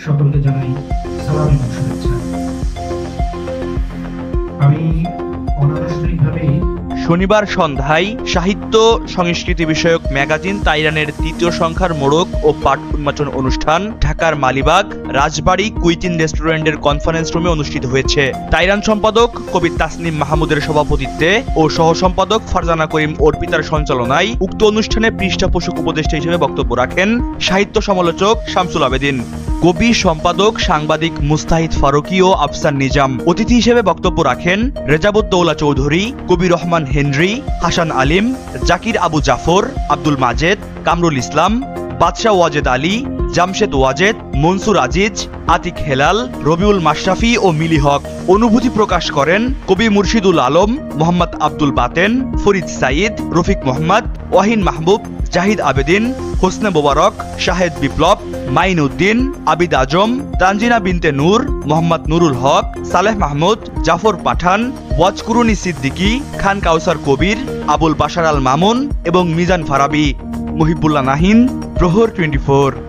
সকলকে জানাই সালাম এবং শুভেচ্ছা। আমি অনানুষ্ঠানিকভাবে শনিবার সন্ধ্যায় সাহিত্য সংস্কৃতি বিষয়ক ম্যাগাজিন তাইরানের তৃতীয় সংখ্যার মোড়ক ও পাঠ উন্মোচন অনুষ্ঠান ঢাকার মালিবাগ রাজবাড়ী কুইচিন রেস্টুরেন্টের কনফারেন্স রুমে অনুষ্ঠিত হয়েছে। তাইরান সম্পাদক কবি তাসনিম মাহমুদের সভাপতিত্বে ও সহ সম্পাদক ফারজানা করিম অর্পিতার সঞ্চালনায় উক্ত অনুষ্ঠানে পৃষ্ঠপোষক উপদেষ্টা হিসেবে বক্তব্য রাখেন সাহিত্য সমালোচক শামসুল আবেদিন, কবি সম্পাদক সাংবাদিক মুস্তাহিদ ফারুকী ও আফসার নিজাম। অতিথি হিসেবে বক্তব্য রাখেন রেজাবুদ্দৌলা চৌধুরী, কবি রহমান হেনরি, হাসান আলিম, জাকির আবু জাফর, আব্দুল মাজেদ, কামরুল ইসলাম, বাদশাহ ওয়াজেদ আলী, জামশেদ ওয়াজেদ, মনসুর আজিজ, আতিক হেলাল, রবিউল মাশরাফি ও মিলি হক। অনুভূতি প্রকাশ করেন কবি মুর্শিদুল আলম, মোহাম্মদ আব্দুল বাতেন, ফরিদ সাইদ, রফিক মোহাম্মদ, ওয়াহিন মাহবুব, জাহিদ আবেদিন, হোসনে মোবারক, শাহেদ বিপ্লব, মাইন উদ্দিন, আবিদ আজম, তানজিনা বিনতে নূর, মোহাম্মদ নুরুল হক, সালেহ মাহমুদ, জাফর পাঠান, ওয়াজকুরুনি সিদ্দিকী, খান কাউসার কবির, আবুল বাশার আল মামুন এবং মিজান ফারাবি। মুহিবুল্লাহ নাহিন, প্রহর 24।